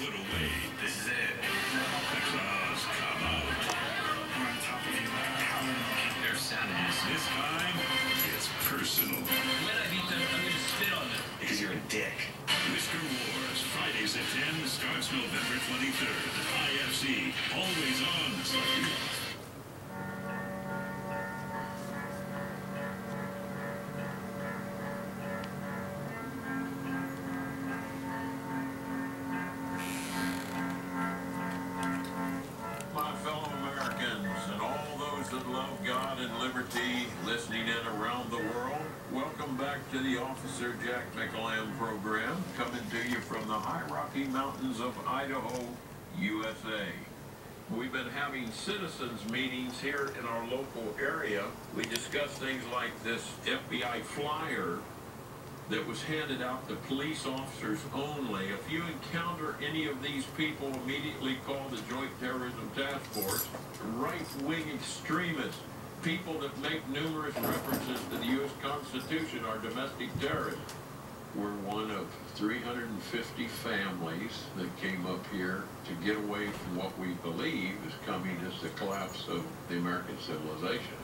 foot away. This is it. The claws come out. We're on top of you. They're savages. This time, it's personal. When I beat them, I'm going to spit on them. Because you're a dick. Mr. Wars, Fridays at 10, starts November 23rd. IFC, always on. My fellow Americans and all those that love God and liberty listening in around the world, welcome back to the Officer Jack McLam program, coming to you from the high Rocky Mountains of Idaho, USA. We've been having citizens meetings here in our local area. We discuss things like this FBI flyer that was handed out to police officers only. If you encounter any of these people, immediately call the Joint Terrorism Task Force. Right-wing extremists, people that make numerous references to the U.S. Constitution, are domestic terrorists. We're one of 350 families that came up here to get away from what we believe is coming as the collapse of the American civilization.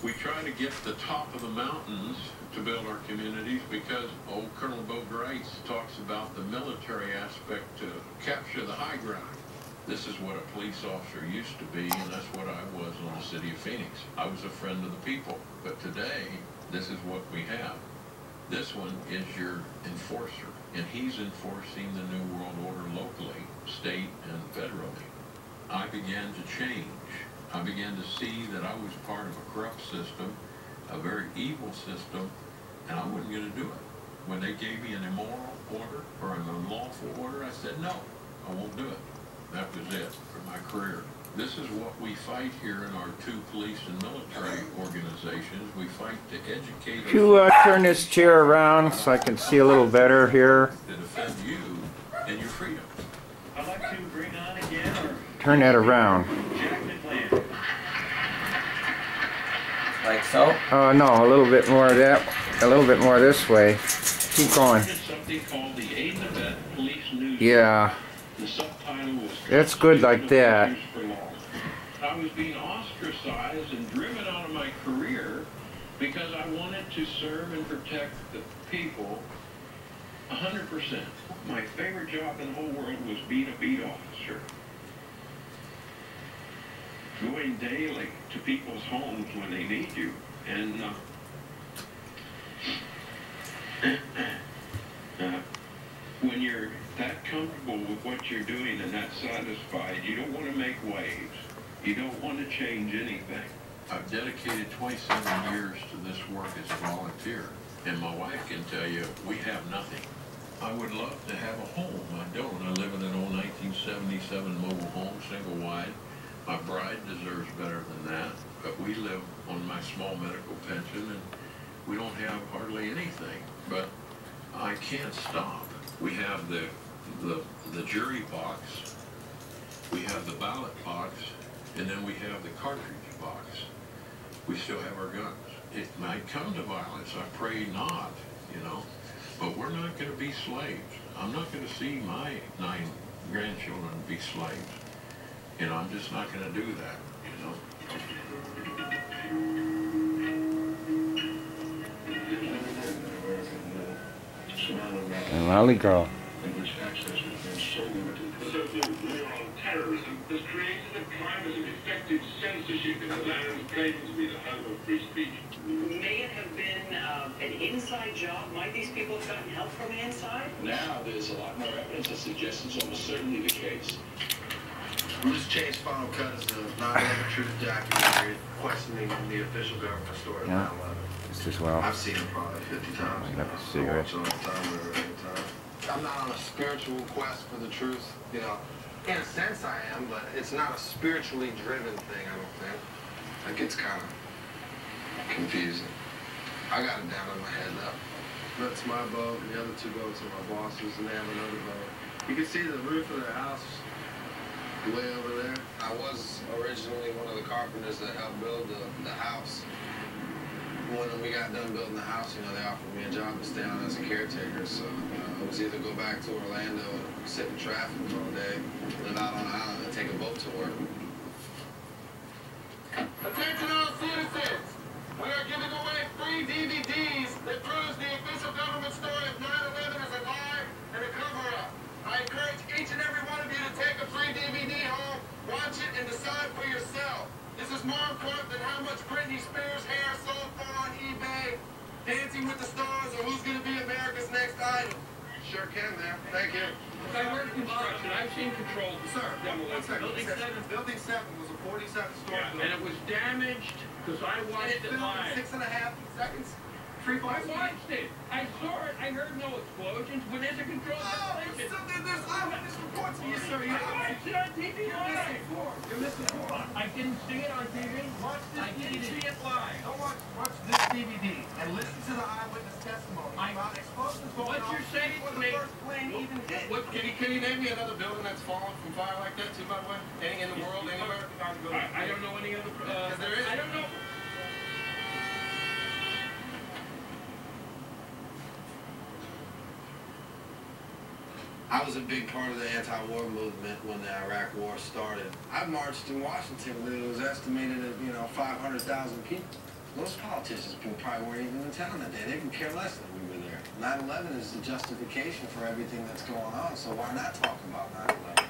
We try to get the top of the mountains to build our communities because old Colonel Bo Grice talks about the military aspect to capture the high ground. This is what a police officer used to be, and that's what I was on the city of Phoenix. I was a friend of the people, but today, this is what we have. This one is your enforcer, and he's enforcing the New World Order locally, state, and federally. I began to change. I began to see that I was part of a corrupt system, a very evil system, and I wasn't going to do it. When they gave me an immoral order or an unlawful order, I said, no, I won't do it. That was it for my career. This is what we fight here in our two police and military organizations. We fight to educate... Could you turn this chair around so I can see a little better here? ...to defend you and your freedom. I'd like to bring on again or Turn that around. Jack McLam. Like so? Oh, no, a little bit more of that. A little bit more this way. Keep going. Something called the Aid and Abet Police News. Yeah. The subtitle was... That's good like that. I was being ostracized and driven out of my career because I wanted to serve and protect the people 100%. My favorite job in the whole world was being a beat officer. Going daily to people's homes when they need you. And when you're that comfortable with what you're doing and that satisfied, you don't want to make waves. You don't want to change anything. I've dedicated 27 years to this work as a volunteer, and my wife can tell you, we have nothing. I would love to have a home. I don't. I live in an old 1977 mobile home, single wide. My bride deserves better than that, but we live on my small medical pension, and we don't have hardly anything. But I can't stop. We have the jury box, we have the ballot box, and then we have the cartridge box. We still have our guns. It might come to violence. I pray not, you know. But we're not going to be slaves. I'm not going to see my 9 grandchildren be slaves. You know, I'm just not going to do that, you know. And Lolly Girl. Terrorism has created a climate of effective censorship in the land claiming to be the home of free speech. May it have been an inside job? Might these people have gotten help from the inside? Now there's a lot more evidence that suggests it's almost certainly the case. Bruce Chase Final Cut is a 9/11 truth documentary questioning the official government story of 9/11. This as well. I've seen it probably 50 times. Light up a I cigarette. watch it all the time, every time. I'm not on a spiritual quest for the truth, you know. In a sense I am, but it's not a spiritually driven thing, I don't think. Like, it's kind of confusing. I got it down in my head, though. That's my boat, and the other 2 boats are my boss's, and they have another boat. You can see the roof of their house way over there. I was originally one of the carpenters that helped build the house. When we got done building the house, you know, they offered me a job to stay on as a caretaker, so, you know, It was either go back to Orlando and sit in traffic all day, live out on an island, and take a boat to work. Attention all citizens! We are giving away free DVDs that proves the official government story of 9/11 is a lie and a cover-up. I encourage each and every one of you to take a free DVD home, watch it, and decide for yourself. This is more important than how much Britney Spears' hair sold for on eBay, Dancing with the Stars, or who's going to be America's next idol. Sure can, man. Thank you. I heard construction. I've seen controlled demolition. Building 7 was a 47-story Yeah, and it was damaged because I watched it live. 6.5 seconds. I watched it. I saw it. I heard no explosions, but there's a controlled demolition. There's eyewitness reports of you, sir. I watched it on TV live. You're missing four. I didn't see it on TV. Watch this DVD. See it live. Go watch this DVD and listen to the eyewitness testimony about explosions going What on you're saying before to the me? first plane even hit. Can you name me another building that's fallen from fire like that, too, by the way? Any in the world, anywhere? I don't know any other. There is. I don't know. I was a big part of the anti-war movement when the Iraq War started. I marched in Washington when it was estimated at, 500,000 people. Most politicians probably weren't even in town that day. They could care less that we were there. 9/11 is the justification for everything that's going on, so why not talk about 9/11?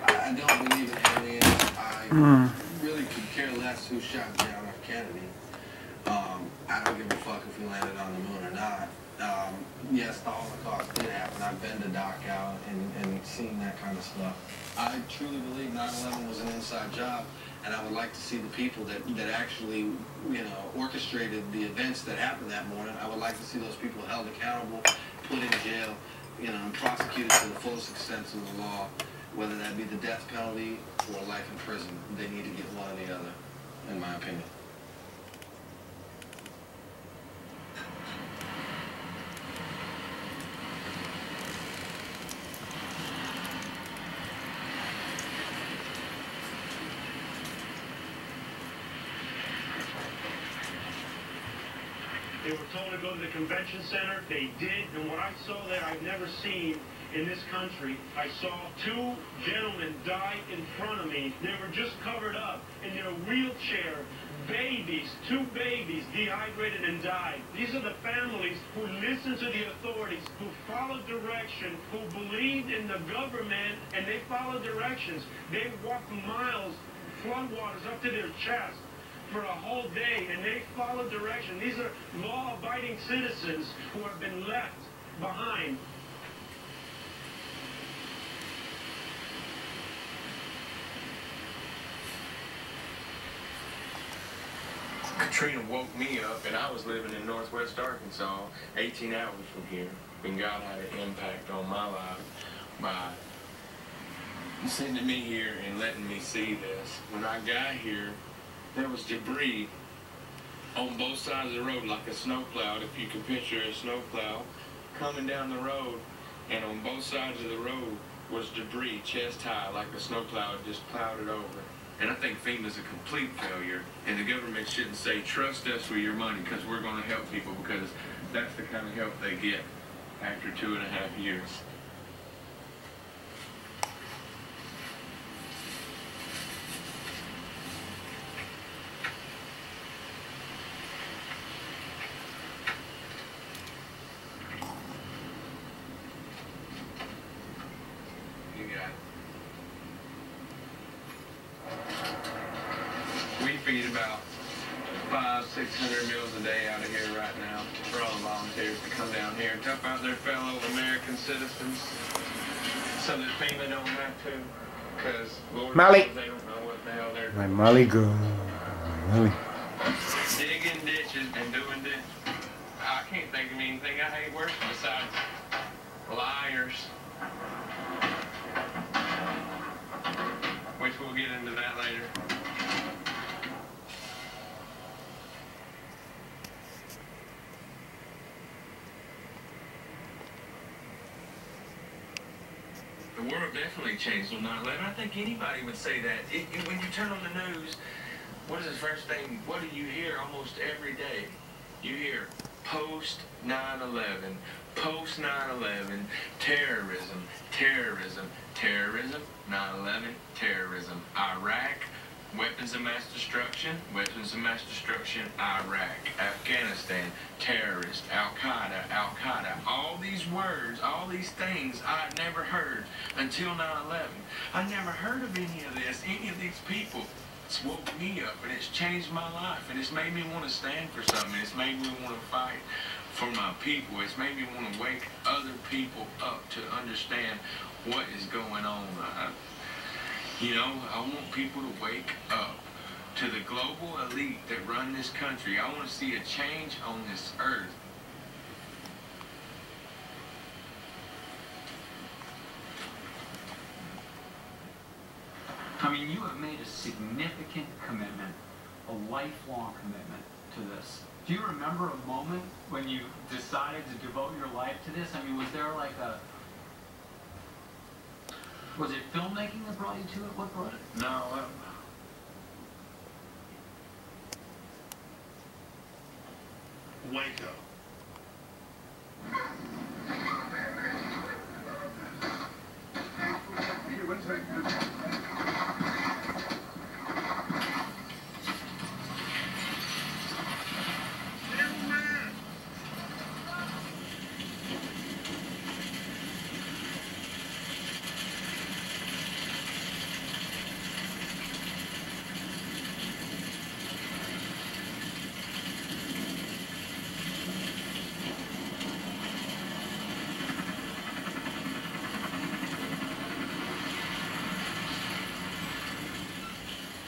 I don't believe in aliens. I really could care less who shot John F. Kennedy. I don't give a fuck if we landed on the moon or not. Yes, the Holocaust did happen. I've been to Dachau and seen that kind of stuff. I truly believe 9/11 was an inside job, and I would like to see the people that actually, orchestrated the events that happened that morning. I would like to see those people held accountable, put in jail, and prosecuted to the fullest extent of the law, whether that be the death penalty or life in prison. They need to get one or the other, in my opinion. They were told to go to the convention center. They did, and what I saw that I've never seen in this country, I saw two gentlemen die in front of me. They were just covered up in their wheelchair. Babies, two babies, dehydrated and died. These are the families who listened to the authorities, who followed direction, who believed in the government, and they followed directions. They walked miles, floodwaters up to their chest for a whole day, and they followed direction. These are law-abiding citizens who have been left behind. Katrina woke me up, and I was living in Northwest Arkansas, 18 hours from here, and God had an impact on my life by sending me here and letting me see this. When I got here, there was debris on both sides of the road, like a snowplow, if you can picture a snowplow, coming down the road, and on both sides of the road was debris, chest high, like a snowplow had just plowed it over. And I think FEMA's a complete failure, and the government shouldn't say, trust us with your money, because we're going to help people, because that's the kind of help they get after 2.5 years. We feed about 500-600 meals a day out of here right now for all the volunteers to come down here and help out their fellow American citizens so that FEMA don't have to, because Lord knows they don't know what the hell they're doing. My Molly girl. Molly. Digging ditches and doing this. I can't think of anything I hate worse besides liars. Which we'll get into that later. The world definitely changed on 9/11. I think anybody would say that. When you turn on the news, what is the first thing? What do you hear almost every day? You hear post 9/11, post 9/11, terrorism, terrorism, terrorism, 9/11, terrorism, Iraq, weapons of mass destruction, weapons of mass destruction, Iraq, Afghanistan, terrorist, Al-Qaeda, Al-Qaeda. All these words, all these things I had never heard until 9/11. I never heard of any of this, any of these people. It's woke me up, and it's changed my life, and it's made me want to stand for something. It's made me want to fight for my people. It's made me want to wake other people up to understand what is going on. You know, I want people to wake up to the global elite that run this country. I want to see a change on this earth. I mean, you have made a significant commitment, a lifelong commitment to this. Do you remember a moment when you decided to devote your life to this? I mean, was there like a... Was it filmmaking that brought you to it? What brought it? No, Waco.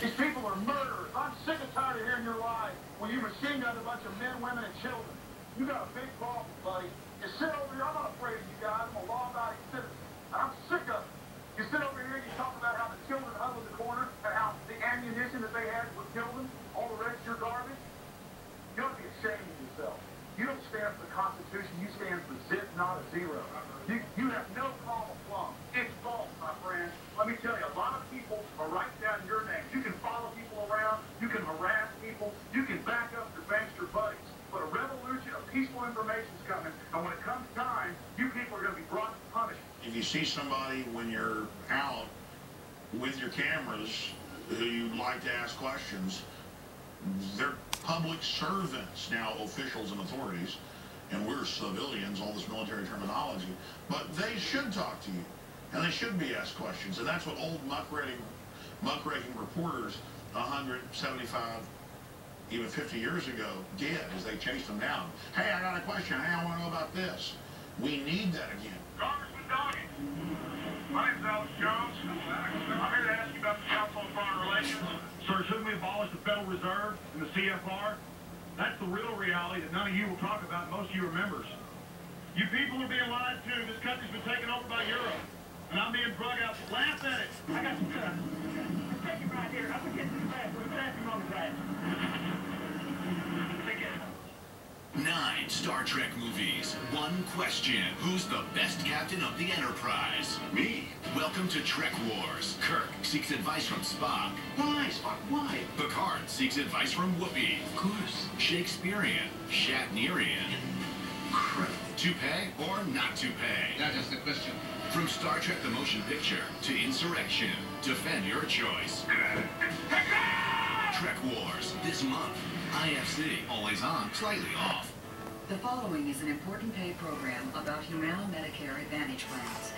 These people are murderers. I'm sick and tired of hearing your lies when you machine gun a bunch of men, women, and children. You got a big problem, buddy. You sit over here, I'm not afraid of you guys. I'm a law-abiding citizen. And I'm sick of it. You sit over here and you talk about how the children huddle in the corner and how the ammunition that they had would kill them. All the rest of your garbage. You ought to be ashamed of yourself. You don't stand for the Constitution. You stand for zip, not a zero. You have no common plumb. It's false, my friend. Let me tell you, a lot of people are writing down your names. You can follow people around. You can harass people. You can back up your bankster buddies. But a revolution of peaceful information is coming. And when it comes time, you people are going to be brought to punishment. If you see somebody when you're out with your cameras who you'd like to ask questions, they're public servants, now officials and authorities, and we're civilians, all this military terminology, but they should talk to you, and they should be asked questions, and that's what old muckraking reporters 175, even 50 years ago did, is they chased them down. Hey, I got a question. Hey, I want to know about this. We need that again. Congressman Doggett, my name's Alex Jones. I'm here to ask you about the Council on Foreign Relations. Sir, shouldn't we abolish the Federal Reserve and the CFR? That's the real reality that none of you will talk about, and most of you are members. You people are being lied to. This country's been taken over by Europe. And I'm being drug out. Laugh at it. I got some stuff. Take it right here. I'm going to get this class. We're passing on the class. Take it. 9 Star Trek movies. One question. Who's the best captain of the Enterprise? Me. Welcome to Trek Wars. Kirk seeks advice from Spock. Why, Spock? Why? Picard seeks advice from Whoopi. Of course. Shakespearean. Shatnerian. Incredible. To pay or not to pay? That is the question. From Star Trek the Motion Picture to Insurrection. Defend your choice. Trek Wars. This month. IFC. Always on, slightly off. The following is an important paid program about Humana Medicare Advantage plans.